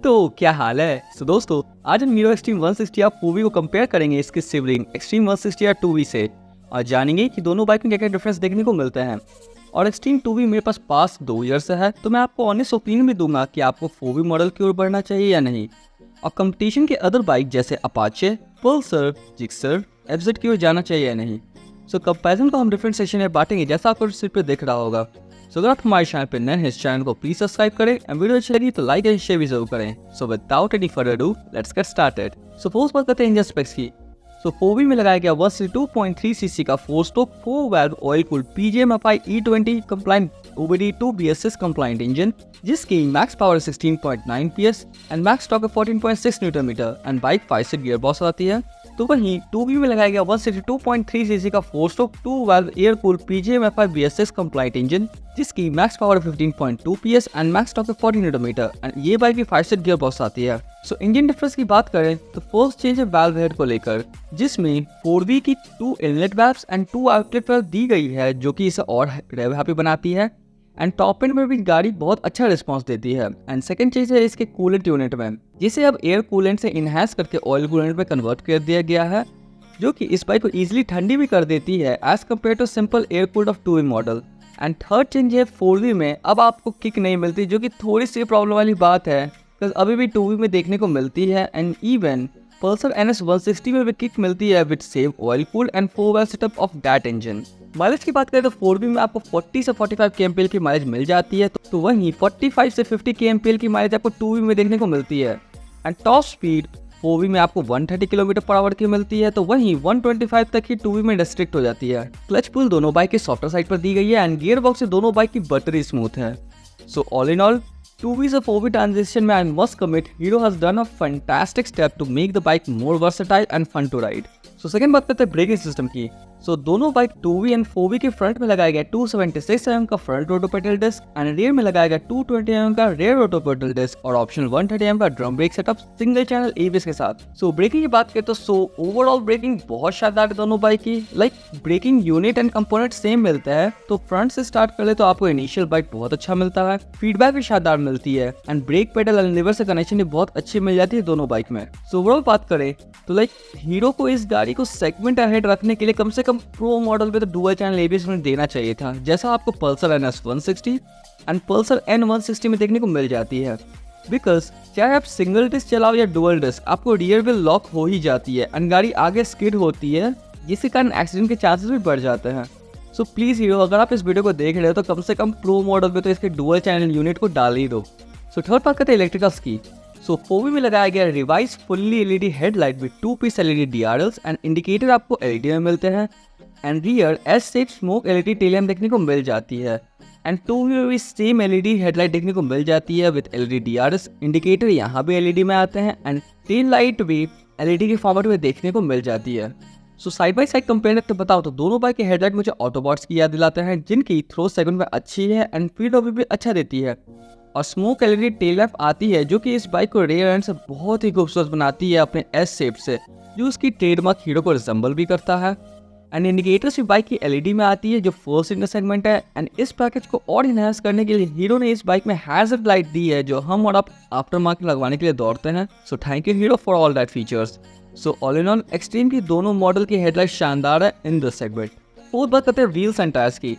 तो क्या हाल है। दोस्तों, आज हम हीरो एक्सट्रीम 160 या 4V को कंपेयर करेंगे इसके सिबलिंग एक्सट्रीम 160 या 2V से और जानेंगे कि दोनों बाइक में क्या क्या डिफरेंस देखने को मिलते हैं। और एक्सट्रीम 2V मेरे पास पास 2 ईयर से है, तो मैं आपको ऑनेस्ट ओपिनियन भी दूंगा कि आपको 4V मॉडल की ओर बढ़ना चाहिए या नहीं, और कंपटीशन के अदर बाइक जैसे अपाचे, पल्सर, जिक्सर, एफजेड की ओर जाना चाहिए या नहीं। कंपैरिजन को हम डिफरेंट सेक्शन में बांटेंगे जैसा आपको स्क्रीन पे दिख रहा होगा। अगर आप हमारे चैनल पर नए हैं इस चैनल को प्लीज सब्सक्राइब करें एंड वीडियो अच्छी लगी तो लाइक एंड शेयर भी जरूर करें। Without any further do let's get started. First बात करते हैं इंजन स्पेक्स की। 4V में लगाया गया 162.3 सीसी का 4 stroke 4 valve oil cooled PGM-FI E20 compliant OBD2 BS6 compliant engine, जिसकी max power 16.9 PS and max torque 14.6 newton metre and bike 5 speed gear box आती है। तो वहीं 2V में लगाया गया 162.3 सीसी का 4 stroke 2 valve air cooled PGM-FI BS6 compliant engine, जिसकी max power 15.2 PS and max torque 40 Newton metre and ये बाइक भी 5 सीट गियर बॉक्स आती है। इंजन डिफरेंस की बात करें तो फर्स्ट चेंज है वाल्व हेड को लेकर, जिसमें 4V की 2 inlet valves and 2 outlet valve दी गई है, जो कि इसे और रेव हैप्पी बनाती है एंड टॉप एंड में भी गाड़ी बहुत अच्छा रिस्पांस देती है। एंड सेकंड चीज है इसके कूलेंट यूनिट में, जिसे अब एयर कूलेंट से इनहैंस करके ऑयल कूलेंट में कन्वर्ट कर दिया गया है, जो कि इस बाइक को इजीली ठंडी भी कर देती है as compare to simple air cooled of 2V मॉडल। एंड थर्ड चेंज है 4V में अब आपको किक नहीं मिलती, जो कि थोड़ी सी प्रॉब्लम वाली बात है, अभी भी 2V में देखने को मिलती है। एंड इवन पल्सर NS 160 में भी किक मिलती है with same oil cooled and 4 valve setup of that engine. Mileage की बात करें तो 4V में आपको 40 से 45 kmpl की माइलेज मिल जाती है, तो वहीं 45 से 50 kmpl की माइलेज आपको 2V में देखने को मिलती है। एंड टॉप स्पीड 4V में आपको 130 km/h की मिलती है, तो वहीं 125 तक ही 2V में रिस्ट्रिक्ट हो जाती है। क्लच पुल दोनों बाइक के सॉफ्टर साइड पर दी गई है एंड गियर बॉक्स से दोनों बाइक की बटरी स्मूथ है। ऑल इन ऑल 2V से 4V transition में I must commit Hero has done a fantastic step to make the bike more versatile and fun to ride. Second बात करते हैं braking system की। दोनों bike 2V and 4V के front में लगाया गया 276 mm का फ्रंट रोटो पेडल डिस्क एंड रियर में लगाया गया 220 mm का रियर रोटो पेडल डिस्क और ऑप्शनल 130 mm का drum brake setup single channel ABS के साथ। ब्रेकिंग की बात करें तो ओवरऑल ब्रेकिंग बहुत शानदार है दोनों बाइक की। Braking unit and component same मिलता है, तो फ्रंट से स्टार्ट कर ले तो आपको इनिशियल बाइक बहुत अच्छा मिलता है, फीडबैक भी शानदार मिलती है and brake pedal and lever से कनेक्शन भी बहुत अच्छी मिल जाती है दोनों बाइक में। ओवरऑल बात करें तो हीरो को इस गाड़ी को सेगमेंट अहेड रखने के लिए कम से कम प्रो मॉडल पे तो डुअल चैनल ABS में देना चाहिए था, जैसा आपको Pulsar NS 160 and Pulsar N 160 में देखने को मिल जाती है। बिकॉज चाहे आप सिंगल डिस्क चलाओ या डुअल डिस्क, आपको रियर व्हील लॉक हो ही जाती है एंड गाड़ी आगे स्किड होती है, जिसके कारण एक्सीडेंट के चांसेस भी बढ़ जाते हैं। प्लीज हीरो, अगर आप इस वीडियो को देख रहे हो तो कम से कम प्रो मॉडल पे तो इसके डुअल चैनल यूनिट को डाल ही दो। थर्ड बात करते हैं इलेक्ट्रिकल्स की। 4V में लगाया गया revise fully LED headlight with 2 piece LED DRLs and indicator आपको LED में मिलते हैं and rear S shape smoke LED tail lamp देखने को मिल जाती है एंड 2V में भी सेम LED हेडलाइट देखने को मिल जाती है विद LED DRS। इंडिकेटर यहाँ भी LED में आते हैं एंड टेल लाइट भी LED के फॉर्मेट में देखने को मिल जाती है। साइड बाई साइड कंपेयर करके बताओ तो दोनों बाइक के हेडलाइट मुझे ऑटोबॉट्स की याद दिलाते हैं, जिनकी थ्रो सेगमेंट में अच्छी है एंड फील्ड ऑफ व्यू भी अच्छा देती है। और स्मोक LED टेल लैम्प आती है, जो कि इस बाइक को रेयर एंड से बहुत ही खूबसूरत बनाती है अपने एस शेप से, जो उसकी ट्रेडमार्क हीरो को रिजेंबल भी करता है। एंड इंडिकेटर्स भी बाइक की LED में आती है, जो फर्स्ट इन द सेगमेंट है एंड इस पैकेज को और इनहांस करने के लिए हीरो ने इस बाइक में हैजर्ड लाइट दी है, जो हम और आप आफ्टर मार्केट लगवाने के लिए दौड़ते हैं। Thank you hero for all that features. All in all extreme की दोनों मॉडल की हेडलाइट शानदार है इन दिस सेगमेंट। फोर्थ बात करते हैं व्हील्स एंड टायर्स की।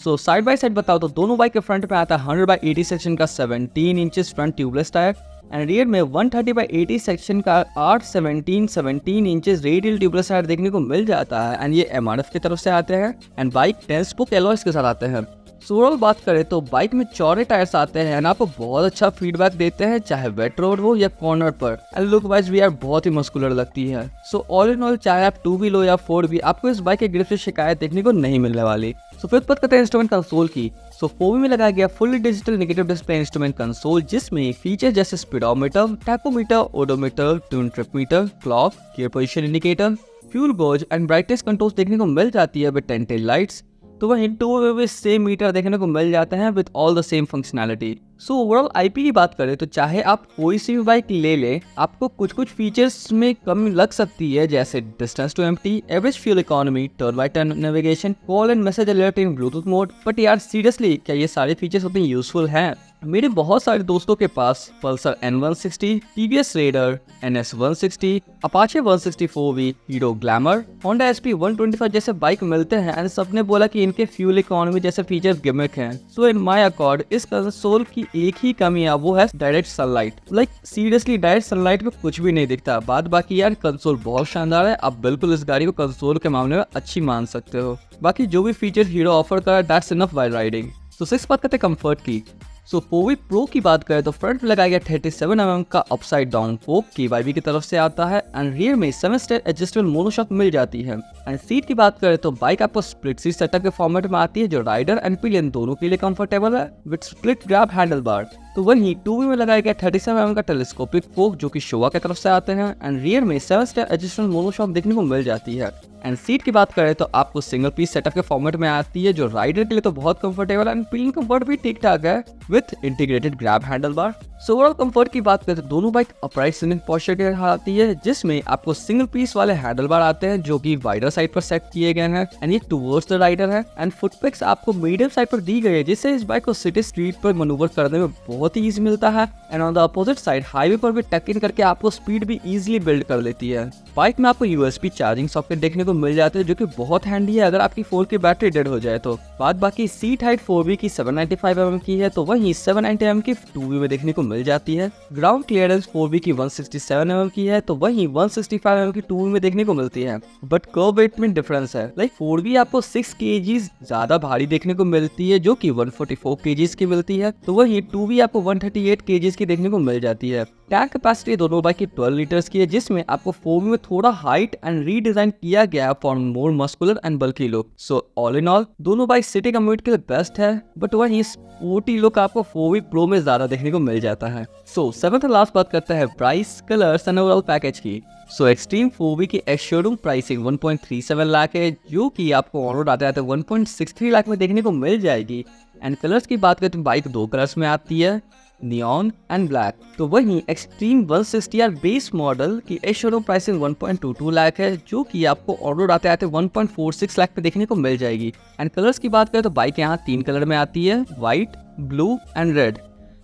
साइड बाय साइड बताओ तो दोनों बाइक के फ्रंट पे आता है 100/80 सेक्शन का 17 inches front tubeless tyre and rear में 130/80 सेक्शन का 17 इंचेस रेडियल ट्यूबलेस टायर देखने को मिल जाता है एंड ये MRF की तरफ से आते हैं एंड बाइक 10 स्पोक एलॉयज के साथ आते हैं। ओवरऑल बात करें तो बाइक में चौड़े टायर्स आते हैं एंड आपको बहुत अच्छा फीडबैक देते हैं, चाहे वेट रोड हो या कॉर्नर पर, एंड लुक वाइज भी यार बहुत ही मस्कुलर लगती है। ऑल इन ऑल चाहे आप 2V लो या 4V, आपको इस बाइक के ग्रिप से शिकायत देखने को नहीं मिलने वाली। फिर बात करते हैं इंस्ट्रूमेंट कंसोल की। 4V में लगाया गया fully digital negative display instrument console, जिसमें फीचर जैसे speedometer, tachometer, odometer, twin trip meter, clock, gear position indicator, fuel gauge and brightness controls देखने को मिल जाती है विद 10 टेल लाइट्स। तो वहीं 2V में सेम मीटर देखने को मिल जाते हैं with all the same functionality. Overall IP की बात करें तो चाहे आप कोई सी भी बाइक ले लें, आपको कुछ फीचर्स में कमी लग सकती है, जैसे distance to empty, average fuel economy, turn by turn navigation, call and message alert in Bluetooth mode. But यार सीरियसली, क्या ये सारे फीचर्स उतने यूजफुल हैं? मेरे बहुत सारे दोस्तों के पास Pulsar N160, TVS Raider, NS 160, Apache 164V, Hero Glamour, Honda SP 125 जैसे बाइक मिलते हैं एंड सबने बोला कि इनके फ्यूल इकोनॉमी जैसे फीचर्स गिमिक हैं। सो इन माय अकॉर्ड इस कंसोल की एक ही कमी है, वो है direct sunlight. Like seriously direct sunlight में कुछ भी नहीं दिखता। बाद बाकी यार कंसोल बहुत शानदार है, आप बिल्कुल इस गाड़ी को कंसोल के मामले में अच्छी मान सकते हो। बाकी जो भी फीचर हीरो ऑफर कर दैट्स इनफ व्हाइल राइडिंग। तो सिक्स बात करते हैं कंफर्ट की। सो फोवी प्रो की बात करें तो फ्रंट में लगाया गया 37mm का अपसाइड डाउन फोक KYB की तरफ से आता है एंड रियर में 7 स्टेयर एडजस्टेबल मोनोशॉक मिल जाती है। एंड सीट की बात करें तो बाइक आपको स्प्लिट सीट सेटअप के फॉर्मेट में आती है जो राइडर एंड पिलियन दोनों के लिए कंफर्टेबल है with split grab handle bar. तो वहीं 2V में लगाया गया 37mm का टेलीस्कोपिक फोक जो कि शोवा की तरफ से आते हैं एंड रियर में 7 स्टेयर एडजस्टेबल मोनोशॉक देखने को मिल जाती है। एंड सीट की बात करें तो आपको सिंगल पीस सेटअप के फॉर्मेट में आती है जो राइडर के लिए तो बहुत कंफर्टेबल है एंड पिलियन कंफर्ट भी ठीक ठाक है with integrated grab handle bar. So overall comfort की बात करें तो दोनों बाइक अपराइट सिटिंग पोस्चर के आती है जिसमें आपको सिंगल पीस वाले हैंडल बार आते हैं जो कि वाइडर साइड पर सेट किए गए हैं एंड ये टुवर्ड्स द राइडर है एंड फुटपेक्स आपको मीडियम साइड पर दी गई है जिससे इस बाइक को सिटी स्ट्रीट पर मनूवर करने में बहुत ही ईजी मिलता है and on the opposite side highway पर भी टक इन करके आपको स्पीड भी इजीली बिल्ड कर लेती है। बाइक में आपको USB चार्जिंग सॉकेट देखने को मिल जाते हैं जो कि बहुत हैंडी है अगर आपकी फोन की बैटरी डेड हो जाए तो। बात बाकी सीट हाइट 4V की 795mm की है तो वहीं 790mm की 2V में देखने को मिल जाती है। ग्राउंड क्लियरेंस 4V की 167mm की है तो वहीं 165mm की 2V में देखने को मिलती है। बट कर्व वेट में डिफरेंस है, लाइक 4V आपको 6 kg ज्यादा भारी देखने को मिलती है जो कि 144 kg की मिलती है तो वहीं 2V आपको 138 kg की देखने को मिल जाती है। टैंक कैपेसिटी दोनों बाइक की 12 लीटर्स की है जिसमें आपको 4V में थोड़ा हाइट एंड रीडिजाइन किया गया for more muscular and bulky look. So all in all दोनों बाइक सिटी कम्यूट के लिए बेस्ट है बट वहीं स्पोर्टी लुक आपको 4V प्रो में ज्यादा देखने को मिल जाता है। सो सेवंथ लास्ट बात करते हैं price, colours and overall package की। सो एक्सट्रीम 4V की एक्स शोरूम प्राइसिंग 1.37 लाख है जो कि आपको ऑन रोड आते आते 1.63 लाख में देखने को मिल जाएगी। एंड कलर्स की बात करें तो बाइक दो कलर्स में आती है, नियॉन एंड ब्लैक। तो वहीं एक्सट्रीम 160R बेस मॉडल की एक्स शोरूम प्राइसिंग 1.22 लाख है जो कि आपको ऑन रोड आते आते 1.46 लाख में देखने को मिल जाएगी। एंड कलर्स की बात करें तो बाइक यहाँ 3 कलर में आती है, white, blue and red.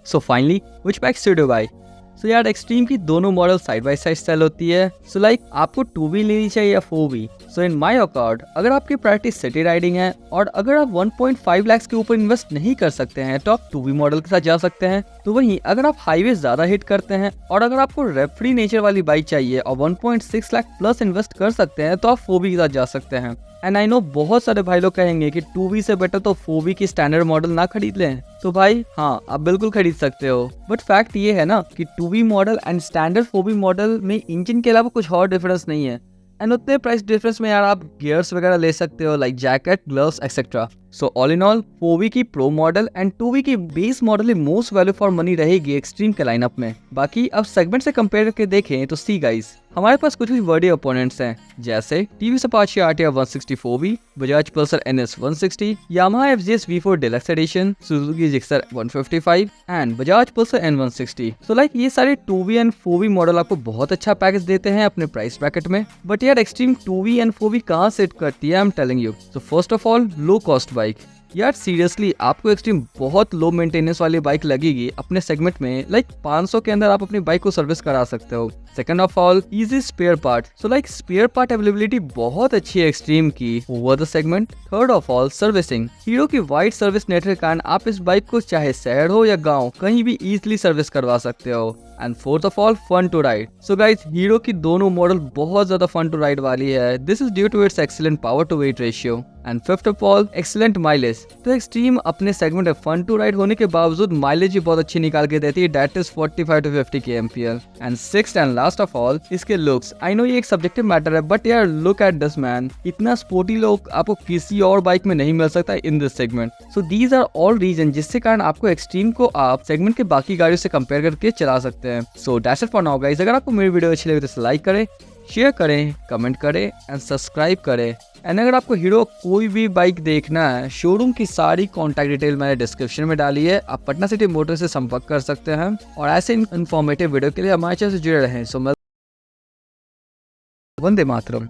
So finally which bike should you buy? So यार एक्सट्रीम की दोनों model side by side sale होती है। सो लाइक आपको 2V लेनी चाहिए या 4V? So in my accord अगर आपकी प्रायोरिटी सिटी राइडिंग है और अगर आप 1.5 लाख के ऊपर इन्वेस्ट नहीं कर सकते हैं तो आप 2V मॉडल के साथ जा सकते हैं। तो वहीं अगर आप हाईवे ज्यादा हिट करते हैं और अगर आपको रेप फ्री नेचर वाली बाइक चाहिए और 1.6 लाख प्लस इन्वेस्ट कर सकते हैं तो आप 4V के साथ जा सकते हैं। एंड आई नो बहुत सारे भाई लोग कहेंगे कि 2V से बेटर तो 4V की स्टैंडर्ड मॉडल ना खरीद लें। तो भाई हाँ, आप बिल्कुल खरीद सकते हो बट फैक्ट ये है ना कि 2V मॉडल एंड स्टैंडर्ड 4V मॉडल में इंजन के अलावा कुछ और डिफरेंस नहीं है। एंड उतने प्राइस डिफरेंस में यार आप गियर्स वगैरह ले सकते हो like jacket, gloves etcetera. So all in all 4V की प्रो मॉडल एंड 2V की base model he most value for money रहेगी एक्सट्रीम के लाइनअप में। बाकी अब सेगमेंट से कंपेयर करके देखें तो सी गाइस हमारे पास कुछ भी वर्डी ओपोनेंट्स हैं जैसे TVS Apache RTR 164V, Bajaj Pulsar NS 160, Yamaha FZS V4 Deluxe Edition, Suzuki Gixxer 155 and Bajaj Pulsar N160। So like ये सारे 2V एंड 4V मॉडल आपको बहुत अच्छा पैकेज देते हैं अपने प्राइस ब्रैकेट में। बट यार एक्सट्रीम 2V एंड 4V कहाँ सेट करती है I am telling you. So first of all low cost bike. यार सीरियसली आपको एक्सट्रीम बहुत लो मेंटेनेंस वाली बाइक लगेगी अपने सेगमेंट में, लाइक 500 के अंदर आप अपनी बाइक को सर्विस करा सकते हो। Second of all easy spare part. So like spare part availability बहुत अच्छी है एक्सट्रीम की over the segment. Third of all servicing. Hero की वाइड सर्विस नेटवर्क कारण आप इस बाइक को चाहे शहर हो या गाँव कहीं भी इजिली सर्विस करवा सकते हो। And fourth of all fun to ride. So guys Hero की दोनों मॉडल बहुत ज्यादा फन टू राइड वाली है। This is due to its excellent power to weight ratio. And fifth of all excellent mileage. तो एक्सट्रीम अपने segment में fun to ride होने के बावजूद माइलेज भी बहुत अच्छी निकाल के देती है, that is 45 to 50 kmpl। And sixth and last of all इसके लुक्स। आई नो ये एक सब्जेक्टिव मैटर है बट यार लुक एट दिस मैन, इतना स्पोर्टी लुक आपको किसी और बाइक में नहीं मिल सकता in this segment. So these are all reason जिससे कारण आपको एक्सट्रीम को आप सेगमेंट के बाकी गाड़ियों से कंपेयर करके चला सकते हैं। So that's it for now guys. अगर आपको मेरी वीडियो अच्छी लगे तो लाइक करें, शेयर करें, कमेंट करें एंड सब्सक्राइब करें। एंड अगर आपको हीरो कोई भी बाइक देखना है, शोरूम की सारी कॉन्टैक्ट डिटेल मैंने डिस्क्रिप्शन में डाली है, आप पटना सिटी मोटर से संपर्क कर सकते हैं। और ऐसे इन्फॉर्मेटिव वीडियो के लिए हमारे चैनल से जुड़े रहें। सो वंदे मातरम।